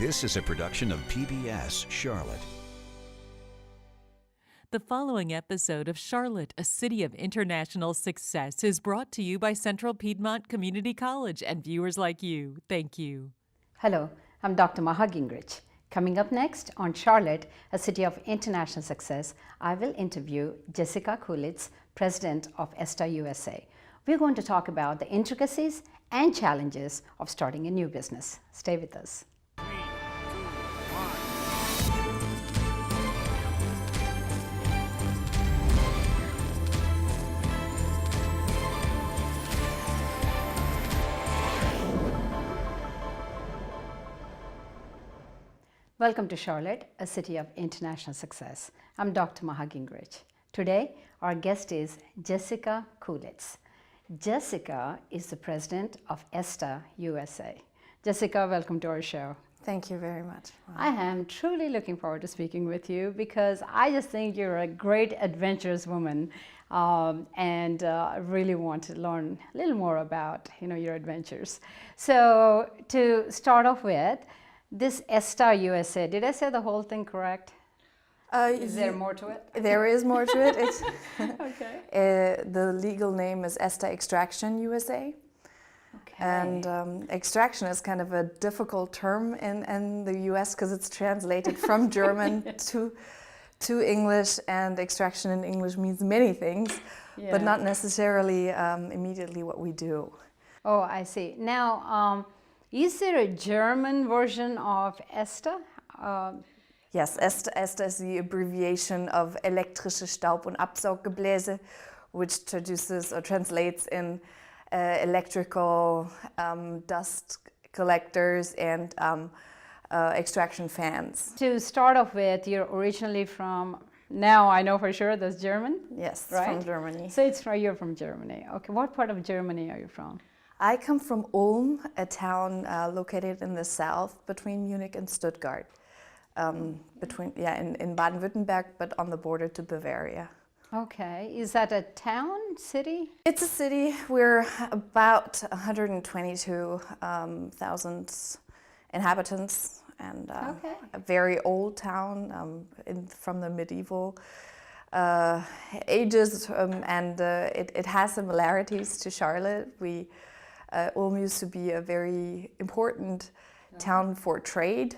This is a production of PBS Charlotte. The following episode of Charlotte, a City of International Success, is brought to you by Central Piedmont Community College and viewers like you. Thank you. Hello, I'm Dr. Maha Gingrich. Coming up next on Charlotte, a City of International Success, I will interview Jessica Kulitz, President of ESTA USA. We're going to talk about the intricacies and challenges of starting a new business. Stay with us. Welcome to Charlotte, a City of International Success. I'm Dr. Maha Gingrich. Today, our guest is Jessica Kulitz. Jessica is the president of ESTA USA. Jessica, welcome to our show. Thank you very much. Wow. I am truly looking forward to speaking with you because I just think you're a great adventurous woman and really want to learn a little more about your adventures. So to start off with, this ESTA USA, did I say the whole thing correct? Is there more to it? There is more to it. It's Okay. the legal name is ESTA Extraction USA. Okay. And extraction is kind of a difficult term in the US because it's translated from German to English, and extraction in English means many things, but not necessarily immediately what we do. Oh, I see. Now, is there a German version of ESTA? Yes, ESTA is the abbreviation of elektrische Staub- und Absauggebläse, which traduces or translates in electrical dust collectors and extraction fans. To start off with, you're originally from, now I know for sure that's German? Yes, right? from Germany. So you're from Germany. Okay, what part of Germany are you from? I come from Ulm, a town located in the south between Munich and Stuttgart. In Baden-Württemberg, but on the border to Bavaria. Okay, is that a town, city? It's a city. We're about 122,000 inhabitants, and a very old town from the medieval ages, and it has similarities to Charlotte. Ulm used to be a very important town for trade.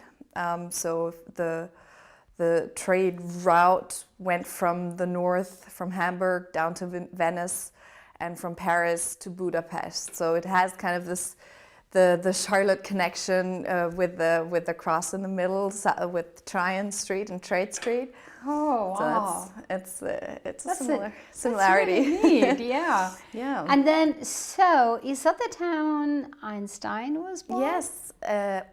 So the trade route went from the north, from Hamburg down to Venice, and from Paris to Budapest. So it has kind of this the Charlotte connection with the cross in the middle, with Tryon Street and Trade Street. Oh, wow. So it's a similarity. That's really neat, yeah. Yeah. And then, so is that the town Einstein was born? Yes,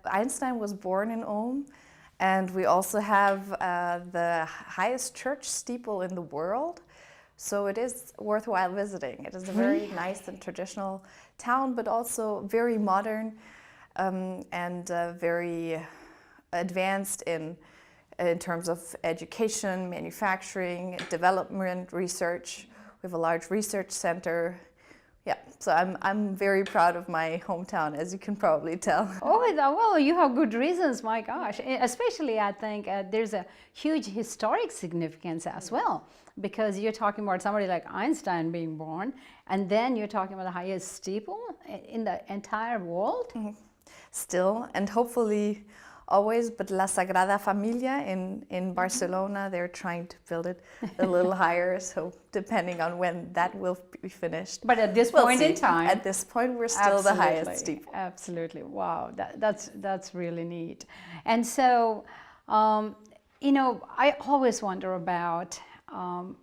Einstein was born in Ulm, and we also have the highest church steeple in the world, so it is worthwhile visiting. It is a very nice and traditional town, but also very modern and very advanced in terms of education, manufacturing, development, research. We have a large research center. Yeah, so I'm very proud of my hometown, as you can probably tell. Oh, well, you have good reasons, my gosh. Especially, I think there's a huge historic significance as well, because you're talking about somebody like Einstein being born, and then you're talking about the highest steeple in the entire world. Mm-hmm. Still, and hopefully always, but La Sagrada Familia in Barcelona, they're trying to build it a little higher, so depending on when that will be finished. But at this point in time, at this point, we're still the highest steeple. Absolutely, wow, that's really neat. And so, I always wonder about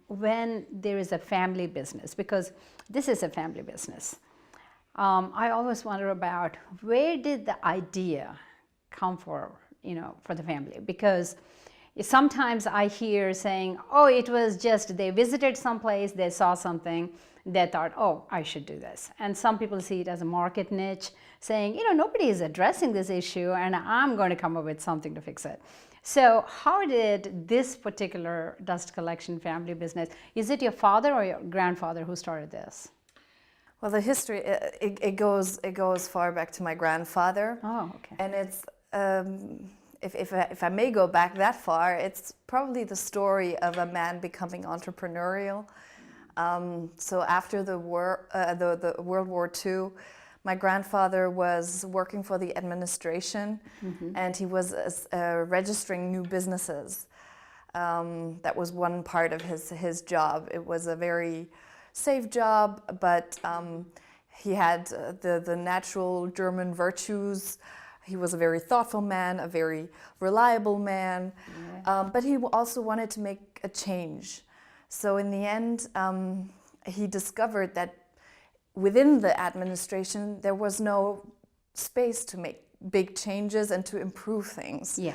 when there is a family business, because this is a family business. I always wonder about where did the idea come for the family, because sometimes I hear saying, oh, it was just they visited someplace, they saw something, they thought, oh, I should do this. And some people see it as a market niche, saying, nobody is addressing this issue and I'm going to come up with something to fix it. So how did this particular dust collection family business, is it your father or your grandfather who started this? Well, the history, it goes far back to my grandfather. Oh, okay. And it's if I may go back that far, it's probably the story of a man becoming entrepreneurial. So after the World War II, my grandfather was working for the administration, and he was registering new businesses. That was one part of his job. It was a very safe job, but he had the natural German virtues. He was a very thoughtful man, a very reliable man, but he also wanted to make a change. So in the end, he discovered that within the administration, there was no space to make big changes and to improve things. Yeah.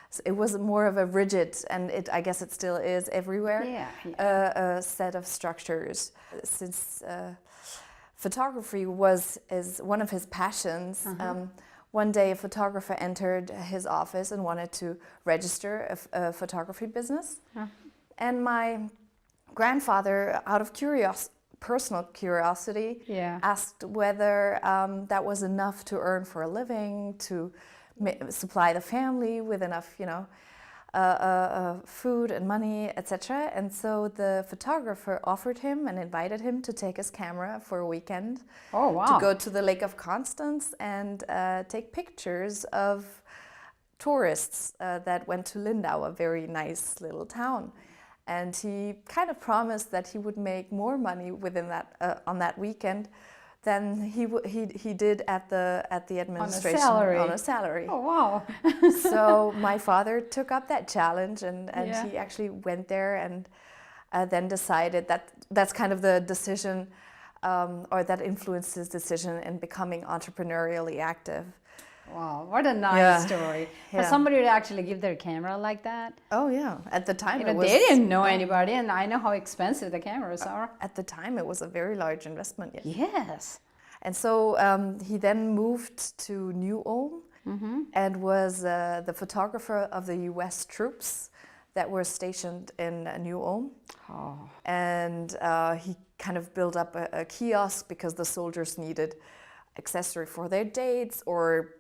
So it was more of a rigid, and I guess it still is everywhere, a set of structures. Since photography is one of his passions, one day a photographer entered his office and wanted to register a photography business. And my grandfather, out of personal curiosity, asked whether that was enough to earn for a living, to supply the family with enough, food and money, etc. And so the photographer offered him and invited him to take his camera for a weekend. Oh, wow. To go to the Lake of Constance and take pictures of tourists that went to Lindau, a very nice little town. And he kind of promised that he would make more money within that on that weekend than he did at the administration on a salary. Oh, wow. So my father took up that challenge, and he actually went there and then decided that that's kind of the decision, or that influenced his decision in becoming entrepreneurially active. Wow, what a nice story. For Yeah. somebody to actually give their camera like that. Oh yeah, at the time it was, they didn't know anybody, and I know how expensive the cameras are. at the time it was a very large investment. Yes. And so he then moved to New Ulm and was the photographer of the U.S. troops that were stationed in New Ulm. Oh. And he kind of built up a kiosk because the soldiers needed accessory for their dates, or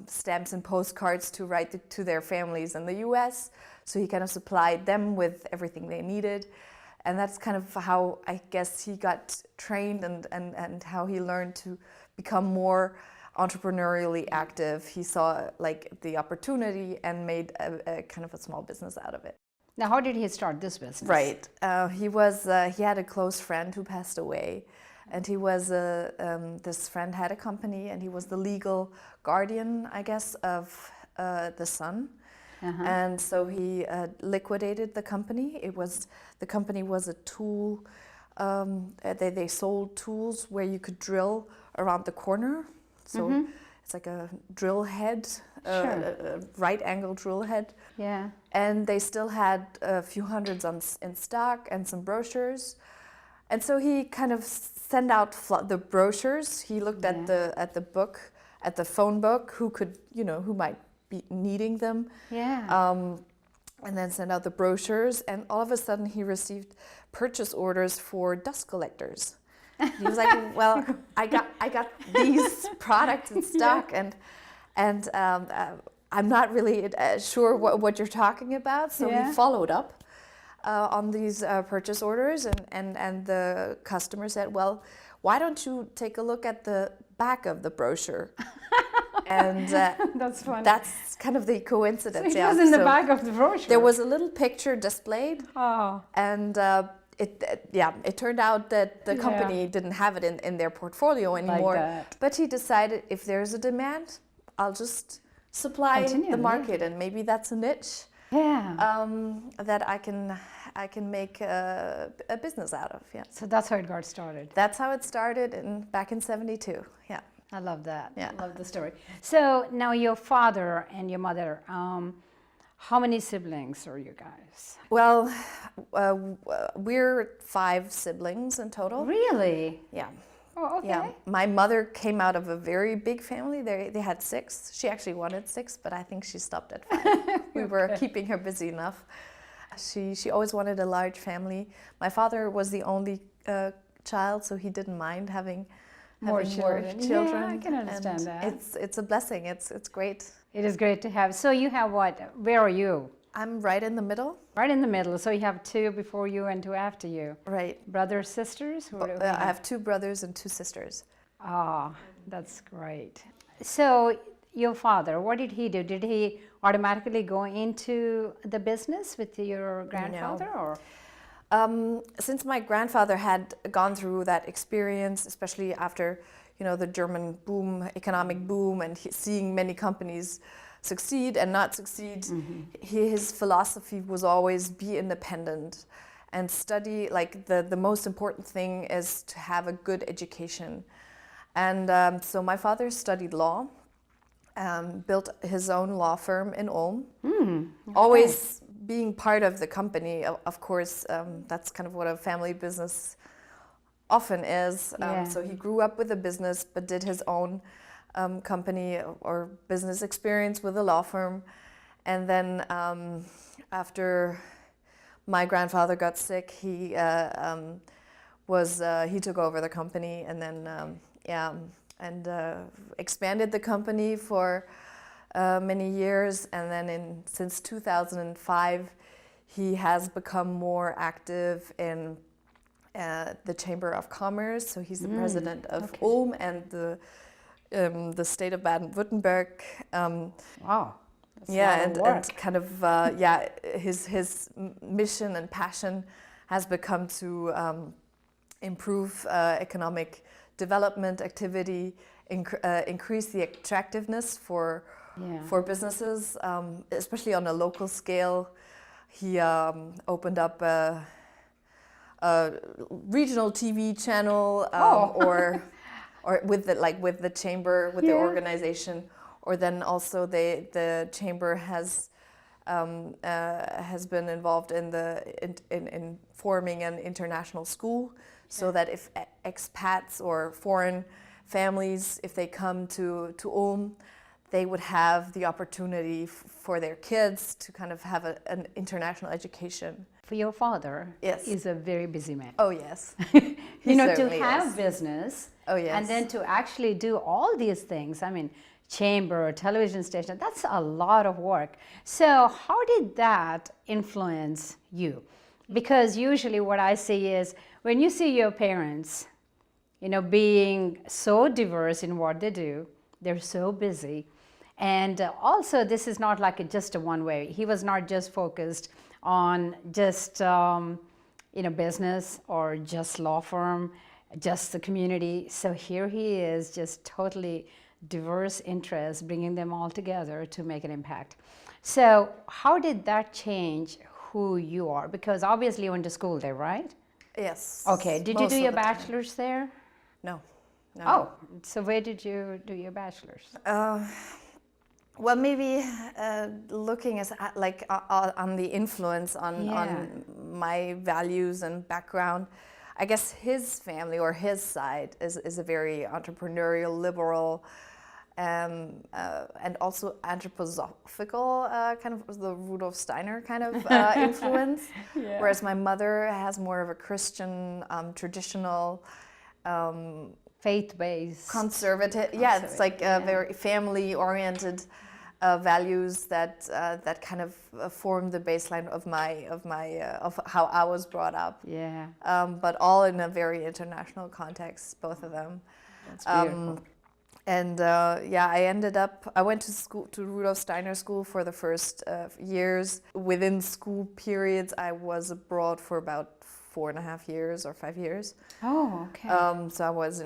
stamps and postcards to write to their families in the U.S. So he kind of supplied them with everything they needed. And that's kind of how I guess he got trained, and how he learned to become more entrepreneurially active. He saw like the opportunity and made a kind of a small business out of it. Now, how did he start this business? Right. He had a close friend who passed away, and he was this friend had a company, and he was the legal guardian, I guess, of the son. And so he liquidated the company. The company was a tool. They sold tools where you could drill around the corner. So it's like a drill head, a right angle drill head. Yeah. And they still had a few hundreds in stock and some brochures. And so he kind of sent out the brochures. He looked at the book, at the phone book, who might be needing them. Yeah. And then sent out the brochures, and all of a sudden he received purchase orders for dust collectors. He was like, "Well, I got these products in stock, and I'm not really sure what you're talking about." So he followed up on these purchase orders, and the customer said, "Well, why don't you take a look at the back of the brochure?" And That's funny. that's kind of the coincidence. So it was in the back of the brochure. There was a little picture displayed, Oh. and it turned out that the company didn't have it in their portfolio anymore. that. But he decided, if there's a demand, I'll just supply Continue, the market, and maybe that's a niche that I can make a business out of. Yeah. So that's how it got started. That's how it started back in '72. Yeah. I love that. Yeah. I love the story. So now your father and your mother, how many siblings are you guys? Well, we're 5 siblings in total. Really? Yeah. Oh, okay. Yeah. My mother came out of a very big family. They had 6. She actually wanted 6, but I think she stopped at 5. We were keeping her busy enough. She always wanted a large family. My father was the only child, so he didn't mind having More having children. more children. Yeah, I can understand and that. It's a blessing. It's great. It is great to have. So you have what? Where are you? I'm right in the middle. Right in the middle. So you have two before you and two after you. Right. Brothers, sisters? I have 2 brothers and 2 sisters. Ah, that's great. So your father, what did he do? Did he automatically go into the business with your grandfather, or? Since my grandfather had gone through that experience, especially after, the German boom, economic boom, and seeing many companies succeed and not succeed, his philosophy was always be independent and study. Like the most important thing is to have a good education. And so my father studied law, built his own law firm in Ulm, always being part of the company. Of course, that's kind of what a family business often is. Yeah. So he grew up with a business, but did his own company or business experience with a law firm. And then after my grandfather got sick, he took over the company, and then expanded the company for many years. And then since 2005, he has become more active in the Chamber of Commerce. So he's the president of Ulm and the state of Baden-Württemberg. Wow. That's a Yeah, lot of and work. kind of his mission and passion has become to improve economic development activity, increase the attractiveness for businesses, especially on a local scale. He opened up a regional TV channel, or with the chamber, with the organization, or then also the chamber has been involved in forming an international school, so that if expats or foreign families, if they come to Ulm, they would have the opportunity for their kids to kind of have an international education. For your father, Yes. is a very busy man. Oh yes, To certainly have is. business, Oh, yes. and then to actually do all these things. I mean, chamber, television station, that's a lot of work. So how did that influence you? Because usually what I see is when you see your parents, being so diverse in what they do, they're so busy. And also, this is not like just a one way. He was not just focused on just, business or just law firm, just the community. So here he is, just totally diverse interests, bringing them all together to make an impact. So how did that change who you are? Because obviously you went to school there, right? Yes. Okay. Did you most do of your the time. bachelor's there? No. Oh, so where did you do your bachelor's? Well, maybe looking on the influence on my values and background, I guess his family or his side is a very entrepreneurial, liberal, and also anthroposophical, kind of the Rudolf Steiner kind of influence. Whereas my mother has more of a Christian, traditional, Faith-based. conservative. Yeah, it's like very family-oriented values that kind of form the baseline of how I was brought up. Yeah. But all in a very international context, both of them. That's beautiful. And I went to Rudolf Steiner School for the first years. Within school periods, I was abroad for about 4.5 years or 5 years. Oh, okay. So I was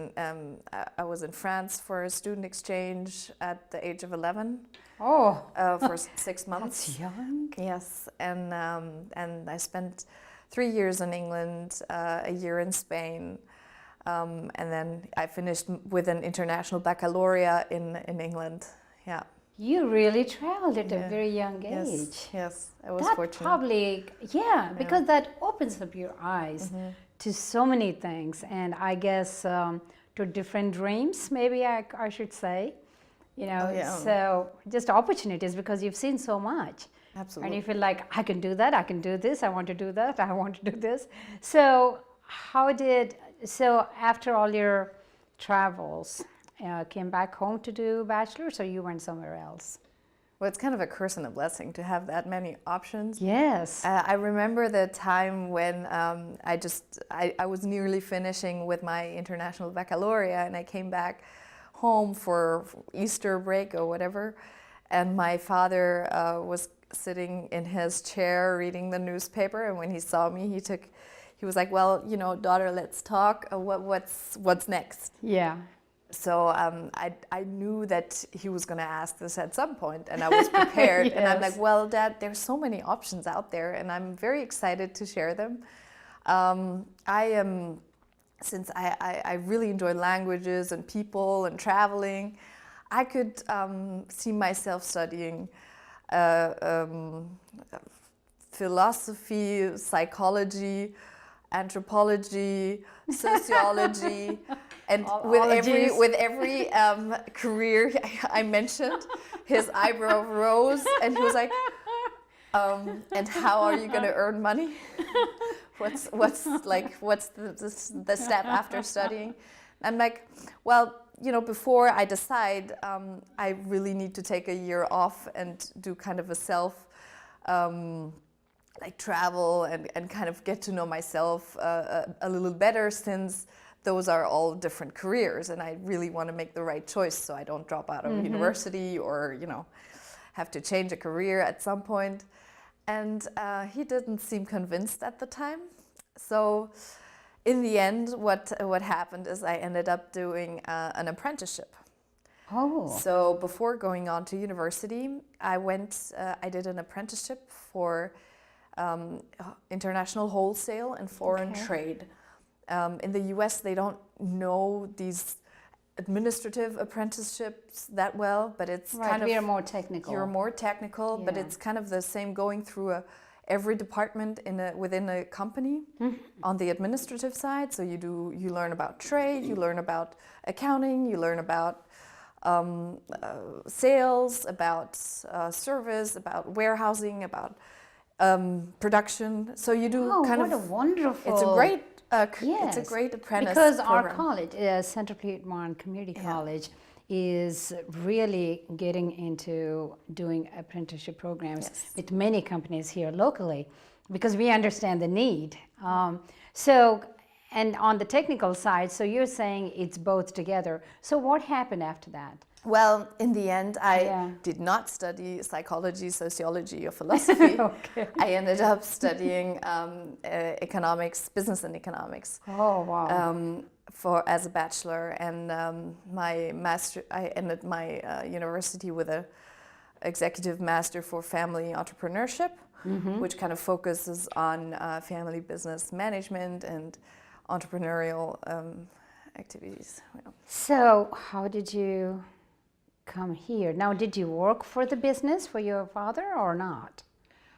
in France for a student exchange at the age of 11 for 6 months. That's young. Yes, and I spent 3 years in England, a year in Spain, and then I finished with an international baccalaureate in England. Yeah. You really traveled at a very young age. Yes, I was That fortunate. probably, because that opens up your eyes to so many things, and I guess to different dreams, maybe I should say. So just opportunities, because you've seen so much. Absolutely. And you feel like, I can do that, I can do this, I want to do that, I want to do this. So after all your travels, came back home to do bachelor's, or you went somewhere else? Well, it's kind of a curse and a blessing to have that many options. Yes. I remember the time when I was nearly finishing with my international baccalaureate, and I came back home for Easter break or whatever, and my father was sitting in his chair reading the newspaper, and when he saw me, he was like, "Well, you know, daughter, let's talk. What's next?" Yeah. So I knew that he was going to ask this at some point, and I was prepared. Yes. And I'm like, well, Dad, there's so many options out there, and I'm very excited to share them. Since I really enjoy languages and people and traveling, I could see myself studying philosophy, psychology, anthropology, sociology, and with every career I mentioned, his eyebrow rose, and he was like, "And how are you going to earn money? What's the step after studying?" I'm like, "Well, you know, before I decide, I really need to take a year off and do kind of a self." Like travel and kind of get to know myself a little better, since those are all different careers, and I really want to make the right choice so I don't drop out of university or, you know, have to change a career at some point. And he didn't seem convinced at the time. So in the end, what happened is I ended up doing an apprenticeship. Oh. So before going on to university, I did an apprenticeship for international wholesale and foreign trade. In the US, they don't know these administrative apprenticeships that well, but it's Right, kind of... we are more technical. You're more technical, but Yeah. it's kind of the same going through every department within a company on the administrative side. So you learn about trade, you learn about accounting, you learn about sales, about service, about warehousing, about production. So you do what a wonderful. It's a great. Yes. It's a great apprentice Because program. our college, Central Piedmont Community College, is really getting into doing apprenticeship programs with many companies here locally, because we understand the need. And on the technical side, so you're saying it's both together. So what happened after that? Well, in the end, I did not study psychology, sociology, or philosophy. Okay. I ended up studying economics, business and economics. Oh, wow. As a bachelor, and my master. I ended my university with a executive master for family entrepreneurship, which kind of focuses on family business management and entrepreneurial activities. So how did you come here? Now, did you work for the business for your father or not?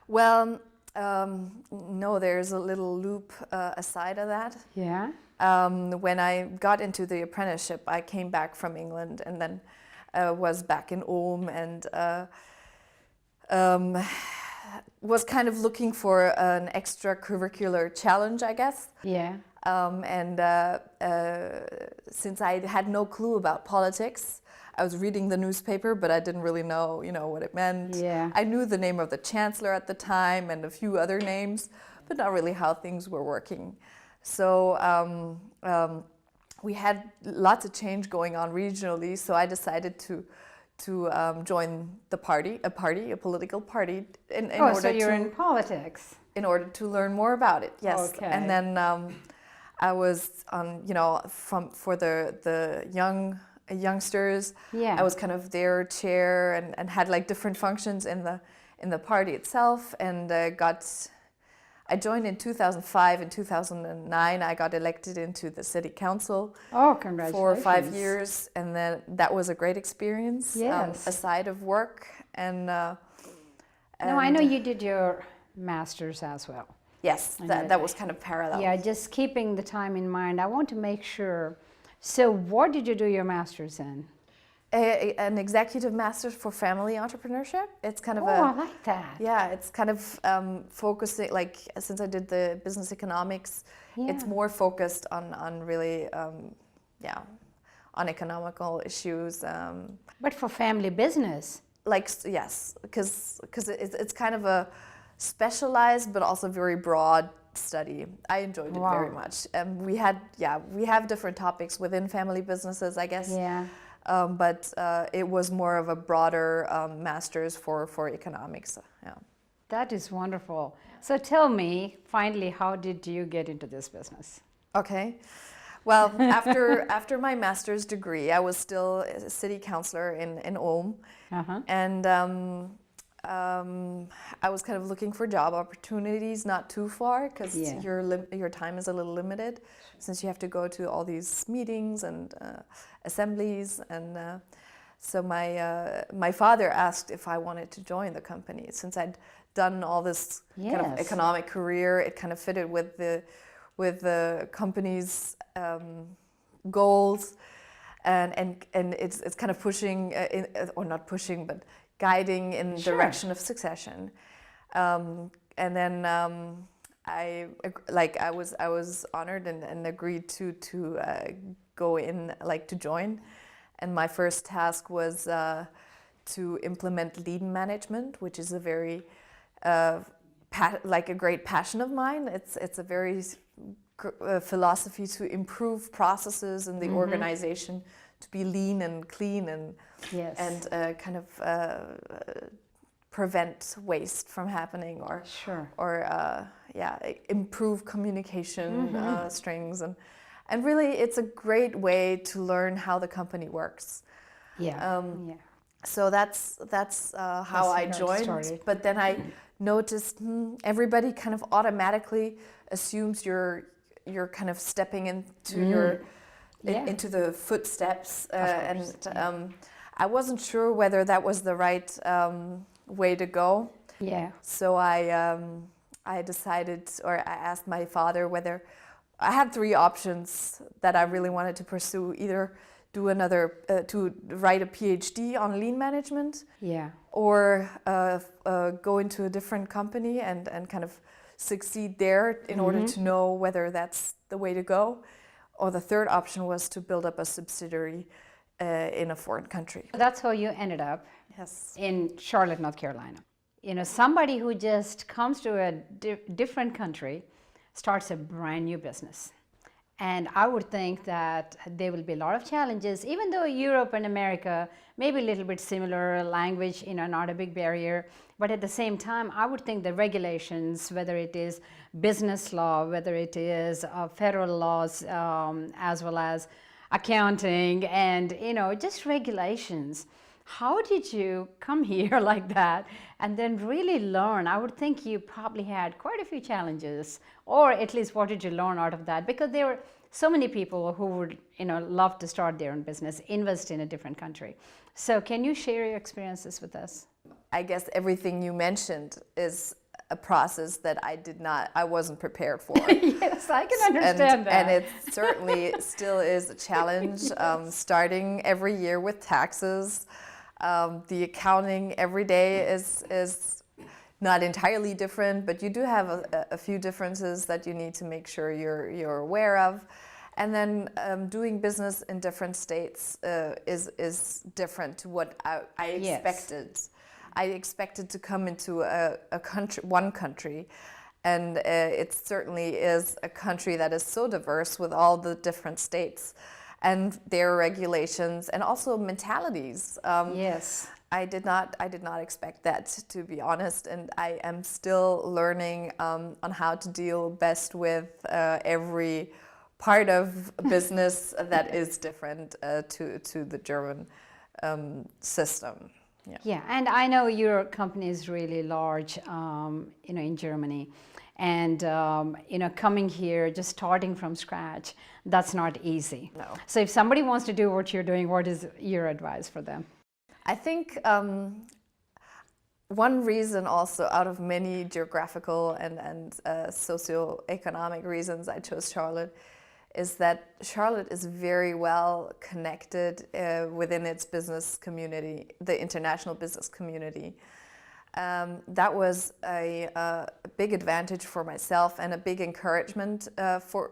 Well, no, there's a little loop aside of that. Yeah. When I got into the apprenticeship, I came back from England and then was back in Ulm and was kind of looking for an extracurricular challenge, I guess. Yeah. Since I had no clue about politics, I was reading the newspaper, but I didn't really know, what it meant. Yeah. I knew the name of the chancellor at the time and a few other names, but not really how things were working. So we had lots of change going on regionally, so I decided to join a political party, in order so you're to in politics. in order to learn more about it. Yes, Okay. and then I was on, for the youngsters. Yeah. I was kind of their chair and had like different functions in the party itself, and I joined in 2005. In 2009, I got elected into the city council. Oh, congratulations. For 5 years, and then that was a great experience. Yes. Aside of work and. No, I know you did your master's as well. Yes, that was kind of parallel. Yeah, just keeping the time in mind, I want to make sure. So what did you do your master's in? An executive master's for family entrepreneurship. It's kind of I like that. Yeah, it's kind of focusing, like, since I did the business economics, it's Yeah. more focused on really, on economical issues. But for family business. Yes, because it's kind of a specialized but also very broad study. I enjoyed it very much. We have different topics within family businesses, I guess. Yeah. But it was more of a broader master's for economics. Yeah. That is wonderful. So tell me, finally, how did you get into this business? Okay. Well, after my master's degree, I was still a city councillor in Ulm, and I was kind of looking for job opportunities not too far, because your time is a little limited, since you have to go to all these meetings and assemblies, and so my father asked if I wanted to join the company. Since I'd done all this kind of economic career, it kind of fitted with the company's goals, and it's kind of pushing, or not pushing, but guiding in the direction of succession. And then I was honored and agreed to go in, to join. And my first task was to implement lean management, which is a very a great passion of mine. It's a very philosophy to improve processes in the organization, to be lean and clean and kind of prevent waste from happening, or improve communication strings, and really it's a great way to learn how the company works. So that's how I joined. But then I noticed everybody kind of automatically assumes you're kind of stepping into into the footsteps, and I wasn't sure whether that was the right way to go. So I decided, or I asked my father whether I had 3 options that I really wanted to pursue: either do another to write a PhD on lean management, or go into a different company and kind of succeed there in order to know whether that's the way to go. Or the third option was to build up a subsidiary in a foreign country. That's how you ended up in Charlotte, North Carolina. You know, somebody who just comes to a different country starts a brand new business. And I would think that there will be a lot of challenges, even though Europe and America may be a little bit similar, language, not a big barrier. But at the same time, I would think the regulations, whether it is business law, whether it is federal laws, as well as accounting and, just regulations. How did you come here like that and then really learn? I would think you probably had quite a few challenges, or at least what did you learn out of that? Because there were so many people who would, love to start their own business, invest in a different country. So can you share your experiences with us? I guess everything you mentioned is a process that I wasn't prepared for. Yes, I can understand that. And it certainly still is a challenge, starting every year with taxes. The accounting every day is not entirely different, but you do have a few differences that you need to make sure you're aware of. And then doing business in different states is different to what I expected. I expected to come into one country, and it certainly is a country that is so diverse with all the different states and their regulations and also mentalities. I did not expect that, to be honest, and I am still learning on how to deal best with every part of business that is different to the German system. Yeah, and I know your company is really large, in Germany, and coming here, just starting from scratch, that's not easy. No. So if somebody wants to do what you're doing, what is your advice for them? I think one reason also, out of many geographical and socioeconomic reasons I chose Charlotte, is that Charlotte is very well connected within its business community, the international business community. That was a big advantage for myself and a big encouragement for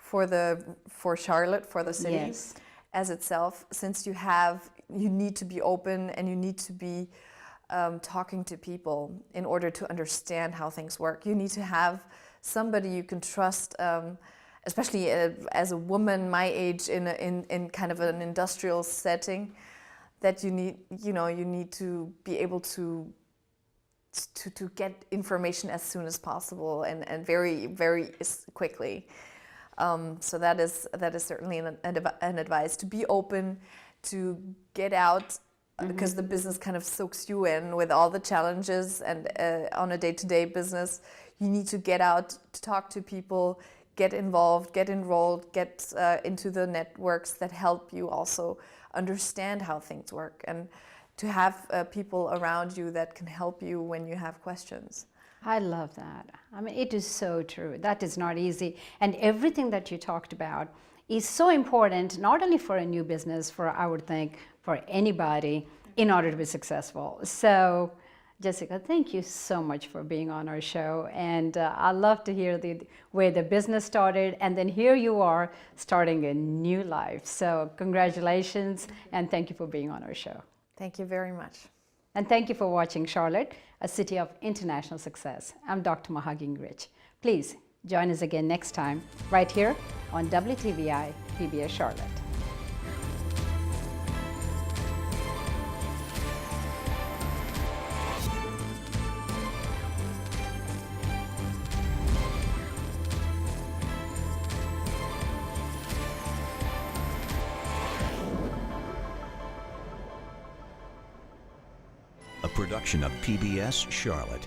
for Charlotte, for the city Yes. as itself, since you need to be open and you need to be talking to people in order to understand how things work. You need to have somebody you can trust, especially as a woman my age in kind of an industrial setting, that you need to be able to get information as soon as possible and very, very quickly. So that is certainly an advice, to be open, to get out, because the business kind of soaks you in with all the challenges, and on a day-to-day business, you need to get out to talk to people, get involved, get enrolled, get into the networks that help you also understand how things work, and to have people around you that can help you when you have questions. I love that. I mean, it is so true. That is not easy. And everything that you talked about is so important, not only for a new business, I would think, for anybody in order to be successful. So, Jessica, thank you so much for being on our show. And I love to hear where the business started, and then here you are starting a new life. So congratulations, and thank you for being on our show. Thank you very much. And thank you for watching Charlotte, a city of international success. I'm Dr. Maha Gingrich. Please join us again next time, right here on WTVI PBS Charlotte. A production of PBS Charlotte.